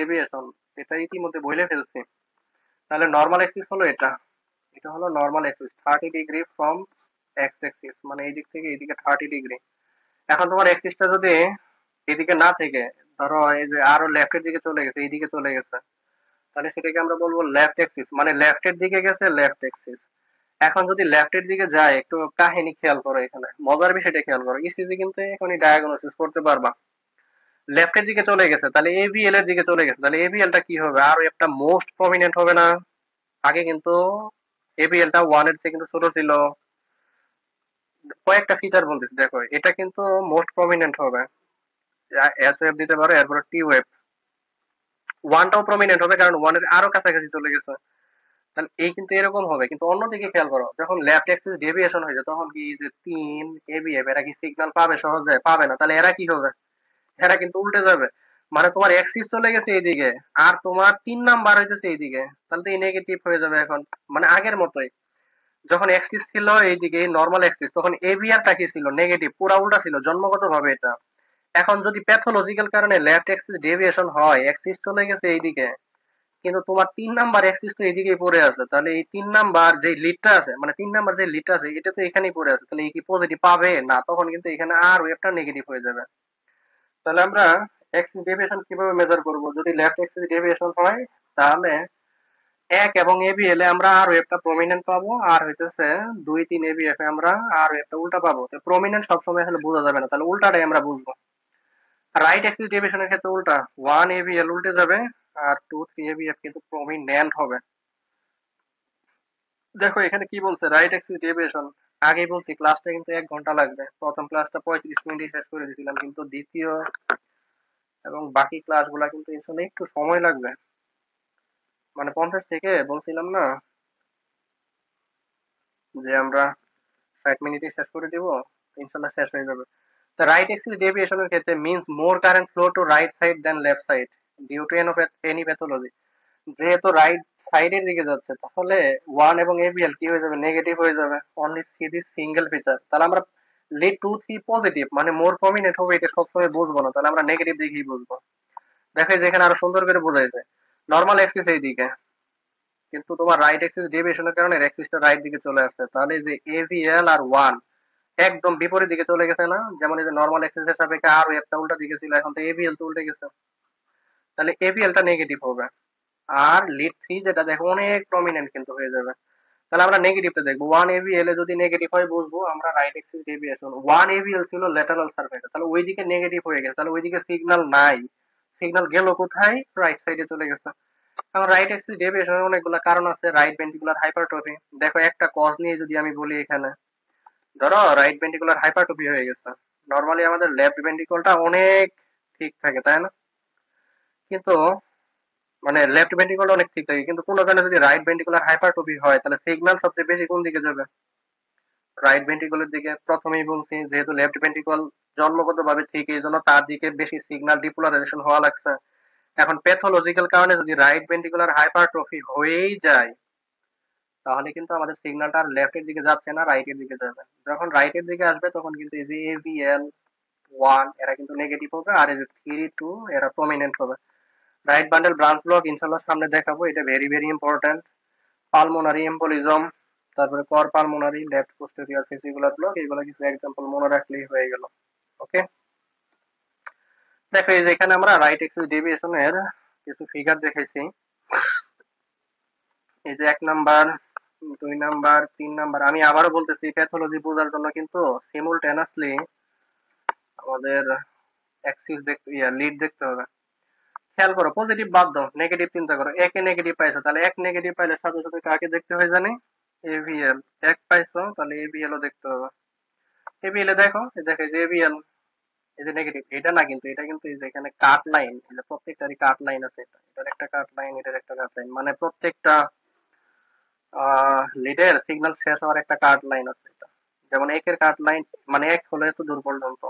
Deviation এটা ইতিমধ্যে বলে ফেলছি। তাহলে নর্মাল অ্যাক্সিস হলো এটা, এটা হলো normal Axis 30 degree from x Axis, মানে এই দিক থেকে এইদিকে 30 ডিগ্রি। এখন তোমার অ্যাক্সিসটা যদি এদিকে না থেকে ধরো এই যে আরো লেফটের দিকে চলে গেছে, এইদিকে চলে গেছে, তাহলে সেটাকে আমরা বলবো লেফট অ্যাক্সিস, মানে লেফটের দিকে গেছে লেফট অ্যাক্সিস। এখন যদি লেফটের দিকে যায়, একটু কাহিনী খেয়াল করো, এখানে মজার বিষয়টা খেয়াল করো, ইসিজি কিন্তু এখনই ডায়াগনোসিস করতে পারবা। লেফটের দিকে চলে গেছে তাহলে এবিএল এর দিকে চলে গেছে, তাহলে এবিএল টা কি হবে, আরো একটা মোস্ট প্রমিনেন্ট হবে না? আগে কিন্তু এবিএল টা ওয়ান এর থেকে কিন্তু ছোট ছিল। কয়েকটা ফিচার বলতেছি, দেখো এটা কিন্তু মোস্ট প্রমিনেন্ট হবে, এস ওয়েভ দিতে পারো, এরপর টি ওয়েভ। ওয়ানটাও প্রমিনেন্ট হবে কারণ ওয়ান এর আরো কাছাকাছি চলে গেছে। তাহলে এই কিন্তু এরকম হবে, কিন্তু অন্যদিকে খেয়াল করো, যখন লেফট অ্যাক্সিস ডেভিয়েশন হয়ে যায় তখন কি এই যে তিন এবিএফ এরা কি সিগন্যাল পাবে? সহজে পাবে না। তাহলে এরা কি হবে? এরা কিন্তু উল্টে যাবে। মানে তোমার অ্যাক্সিস চলে গেছে এইদিকে, আর তোমার 3 নাম্বার হইতেছে এইদিকে, তাহলে তো এই নেগেটিভ হয়ে যাবে এখন, মানে আগের মতোই। যখন অ্যাক্সিস ছিল এইদিকে নর্মাল অ্যাক্সিস, তখন এভিআরটা কি ছিল? নেগেটিভ, পুরা উল্টা ছিল জন্মগত ভাবে এটা। এখন যদি প্যাথোলজিক্যাল কারণে লেফট অ্যাক্সিস ডেভিয়েশন হয়, অ্যাক্সিস চলে গেছে এইদিকে, কিন্তু তোমার 3 নাম্বার অ্যাক্সিস তো এইদিকেই পড়ে আছে, তাহলে এই 3 নাম্বার যে লিডটা আছে, মানে 3 নাম্বার যে লিডটা আছে এটা তো এখানেই পড়ে আছে, তাহলে এই কি পজিটিভ পাবে না? তখন কিন্তু এখানে আর ওয়েভটা নেগেটিভ হয়ে যাবে। তাহলে আমরা এক্সিস ডেভিয়েশন কিভাবে মেজার করব? যদি লেফট এক্সিস ডেভিয়েশন হয়, তাহলে এক এবং এবিএল এ আমরা আর ওয়েভটা প্রমিনেন্ট পাবো, আর হইতেছে 2 3 এবিএফ এ আমরা আর ওয়েভটা উল্টা পাবো। তো প্রমিনেন্ট সবসময় আসলে বোঝা যাবে না, তাহলে উল্টাটাই আমরা বুঝবো। রাইট এক্সিস ডেভিয়েশনের ক্ষেত্রে উল্টা, 1 এবিএল উল্টে যাবে আর 2 3 এবিএফ কিন্তু প্রমিনেন্ট হবে। দেখো এখানে কি বলছে, রাইট এক্সিস ডেভিয়েশন। আগেই বলছি ক্লাসটা কিন্তু 1 ঘন্টা লাগবে, প্রথম ক্লাসটা 35 মিনিটে শেষ করে দিয়েছিলাম, কিন্তু দ্বিতীয় এবং বাকি ক্লাসগুলা কিন্তু আসলে একটু সময় লাগবে। মানে 50 থেকে বলছিলাম না যে আমরা 60 মিনিটে শেষ করে দিব, ইনশাল্লাহ শেষ হয়ে যাবে। The right axis deviation এর ক্ষেত্রে means more current flow to right side than left side due to any pathology। যেহেতু রাইট সাইডের দিকে যাচ্ছে, তাহলে ওয়ান এবং এবিএল কি হয়ে যাবে? নেগেটিভ হয়ে যাবে। Only C this single feature. তাহলে আমরা লিড 2 3 পজিটিভ মানে মোর প্রমিনেন্ট হবে এটা সবসময় বুঝবো না, তাহলে আমরা নেগেটিভ দিকেই বুঝবো। দেখো যেখানে আরো সুন্দর করে বোঝাইছে, নর্মাল এক্সিস এই দিকে, কিন্তু তোমার রাইট এক্সিস ডেভিয়েশনের কারণে এক্সিসটা রাইট দিকে চলে আসছে, তাহলে এই যে এভিএল আর ওয়ান একদম বিপরীত দিকে চলে গেছে না? যেমন এই যে নর্মাল এক্সিস এর সাপেক্ষে আর একটা উল্টা দিকে ছিল, এখন তো এভিএল তো উল্টে গেছে, তাহলে এভিএল টা নেগেটিভ হবে। আর লিড থ্রি যেটা দেখো অনেক প্রমিনেন্ট কিন্তু হয়ে যাবে। তাহলে আমরা নেগেটিভটা দেখবো, ওয়ান এভিএল এ যদি নেগেটিভ হয় বুঝবো আমরা right axis deviation. One AVL ছিল ল্যাটারাল সারফেসে, তাহলে ওইদিকে নেগেটিভ হয়ে গেছে, তাহলে ওইদিকে সিগন্যাল নাই। সিগন্যাল গেল কোথায়? রাইট সাইডে চলে গেছে। এখন রাইট এক্সিস ডেভিয়েশনের অনেকগুলো কারণ আছে, রাইট ভেন্ট্রিকুলার হাইপারট্রফি। দেখো একটা কজ নিয়ে যদি আমি বলি, এখানে ধরো রাইট ভেন্ট্রিকুলার হাইপারট্রফি হয়ে গেছে, নরমালি আমাদের লেফট ভেন্ট্রিকলটা অনেক ঠিক থাকে, তাই না? কিন্তু মানে লেফট ভেন্ট্রিকলটা অনেক ঠিক থাকে, কিন্তু কোনো কারণে যদি রাইট ভেন্ট্রিকুলার হাইপারট্রফি হয়, তাহলে সিগন্যাল সবচেয়ে বেশি কোন দিকে যাবে? রাইট ভেন্ট্রিকলের দিকে। প্রথমেই বলছি যেহেতু লেফট ভেন্ট্রিকল জন্মগত ভাবে ঠিক, এই জন্য তার দিকে বেশি সিগন্যাল ডিপোলারাইজেশন হওয়া লাগছে। এখন প্যাথোলজিক্যাল কারণে যদি রাইট ভেন্ট্রিকুলার হাইপারট্রফি হয়েই যায়, তাহলে কিন্তু আমাদের সিগন্যালটা আর লেফটের দিকে যাচ্ছে না, রাইটের দিকে যাবে। যখন রাইটের দিকে আসবে তখন কিন্তু এই যে এভিএল ওয়ান এরা কিন্তু নেগেটিভ হবে, আর এই যে থ্রি টু এরা প্রমিনেন্ট হবে। রাইট বান্ডেল ব্রাঞ্চ ব্লক ইনশাল্লাহ সামনে দেখাবো, এটা very very important. Pulmonary embolism, তারপরে কর pulmonary, left posterior fascicular block, এগুলো কিছু এক্সাম্পল মনে রাখলেই হয়ে গেল। ওকে, দেখো এই যে এখানে আমরা রাইট এক্সিস ডেভিয়েশনের কিছু ফিগার দেখেছি। এই যে 1 নাম্বার, 2 নাম্বার, 3 নাম্বার। আমি আবারও বলতেছি প্যাথোলজি বোঝার জন্য কিন্তু সিমুলটেনাসলি আমাদের অ্যাক্সিস দেখতে, লিড দেখতে হবে। খেয়াল করো, পজিটিভ বাদ দাও, নেগেটিভ চিন্তা করো। একে নেগেটিভ পাইছো, তাহলে এক নেগেটিভ পাইলে সাথে সাথে কাকে দেখতে হয় জানি? এভিএল। এক পাইছো, তাহলে এভিএল ও দেখতে হবে। এভিএল এ দেখো, এই দেখো যে এভিএল, এই যে নেগেটিভ, এটা না কিন্তু, এটা কিন্তু এই যে এখানে কাট লাইন, এই যে প্রত্যেকটারই কাট লাইন আছে, এটার একটা কাট লাইন, এটার একটা কাট লাইন, মানে প্রত্যেকটা লিডের সিগন্যাল শেষ হওয়ার একটা কাট লাইন আছে এটা। যেমন একের কাট লাইন, মানে এক হলো এত দূর পর্যন্ত,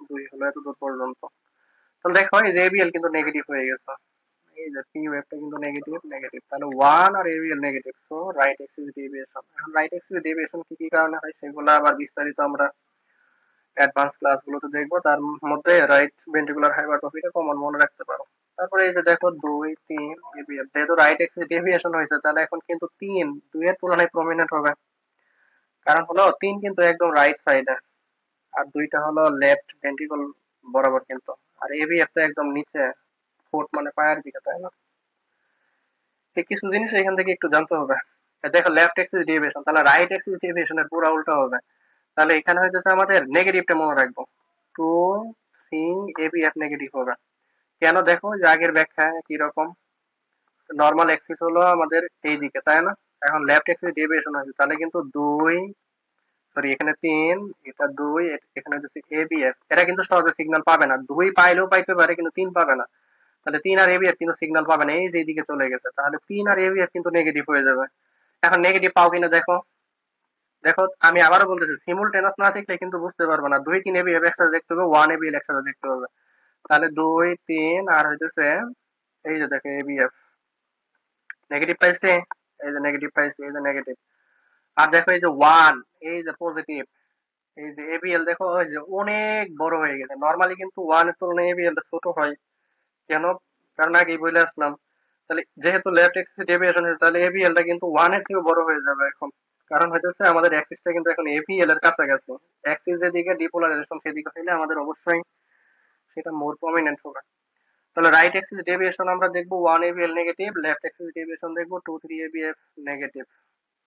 দুই হলো এত দূর পর্যন্ত। তাহলে দেখো এই যে এবিএল কিন্তু নেগেটিভ হয়ে গেছে, এই যে পি ওয়েভটা কিন্তু নেগেটিভ নেগেটিভ, তাহলে ওয়ান আর aVL negative, so right axis deviation. এখন রাইট এক্সিস ডেভিয়েশন কি কি কারণে হয় সেগুলো আবার বিস্তারিত আমরা অ্যাডভান্স ক্লাসগুলোতে দেখবো, তার মধ্যে রাইট ভেন্ট্রিকুলার হাইপারট্রফিটা কমন মনে রাখতে পারো। তারপরে এই যে দেখো 2 3 এবিএফ, যেহেতু রাইট এক্সিস ডেভিয়েশন হয়েছে তাহলে এখন কিন্তু 3 2 এর তুলনায় প্রমিনেন্ট হবে। কারণ হলো 3 কিন্তু একদম রাইট সাইডে, আর 2টা হলো লেফট ভেন্ট্রিকল বরাবর কিন্তু। আর এবিএফ তো একদম নিচে, ফুট মানে পায়ের দিকে, তাই না? এই কিছু জিনিস এখান থেকে একটু জানতে হবে। দেখো লেফট এক্সিস ডেভিয়েশন, তাহলে রাইট এক্সিস ডেভিয়েশনের পুরো উল্টো হবে। তাহলে এখানে হইতেছে আমাদের নেগেটিভটা মনে রাখবো, 2 3 এবিএফ নেগেটিভ হবে। কেন দেখো যে আগের ব্যাখ্যা কিরকম, নর্মাল এক্সিস হলো আমাদের এই দিকে, তাই না? এখন লেফট এক্সিস ডেভিয়েশন হয়েছে, তাহলে কিন্তু 2 সরি এখানে 3, এটা 2, এখানে হচ্ছে এবিএফ, এরা কিন্তু সহজে সিগন্যাল পাবে না। 2 পাইলেও পাইতে পারে কিন্তু 3 পাবে না। তাহলে 3 আর এবিএফ কিন্তু সিগন্যাল পাবে না, এই যে এইদিকে চলে গেছে, তাহলে 3 আর এবিএফ কিন্তু নেগেটিভ হয়ে যাবে। এখন নেগেটিভ পাও কিনা দেখো। দেখো আমি আবারও বলতেছি, সিমুলটেনাস না দেখলে কিন্তু বুঝতে পারবে না। 2 3 এবিএফ একসাথে দেখতে হবে, 1 এবিএল একসাথে দেখতে হবে। তাহলে 2 3 আর হইতেছে এই যে দেখো এবিএফ নেগেটিভ পাইছে, এই যে নেগেটিভ পাইছে, এই যে নেগেটিভ। আর দেখো এই যে 1, এই যে পজিটিভ, এই যে এবিএল দেখো ওই যে অনেক বড় হয়ে গেছে। নরমালি কিন্তু 1 এর তুলনায় এবিএল ছোট হয়। কেন? কারণ আগেই বলে আসলাম। তাহলে যেহেতু লেফট এক্সিস ডেভিয়েশন হয়েছে, তাহলে এবিএল টা কিন্তু 1 এর থেকেও বড় হয়ে যাবে এখন। কারণ হইতেছে আমাদের অ্যাক্সিসটা কিন্তু এখন এবিএল এর কাছাকাছি। অ্যাক্সিস যেদিকে ডিপোলারাইজেশন সেদিকে হইলে আমাদের অবশ্যই সেটা মোর প্রমিনেন্ট হবে। তাহলে রাইট এক্সিস ডেভিয়েশন আমরা দেখবো 1 ABL negative, left axis deviation দেখবো 2 3 এবিএফ নেগেটিভ।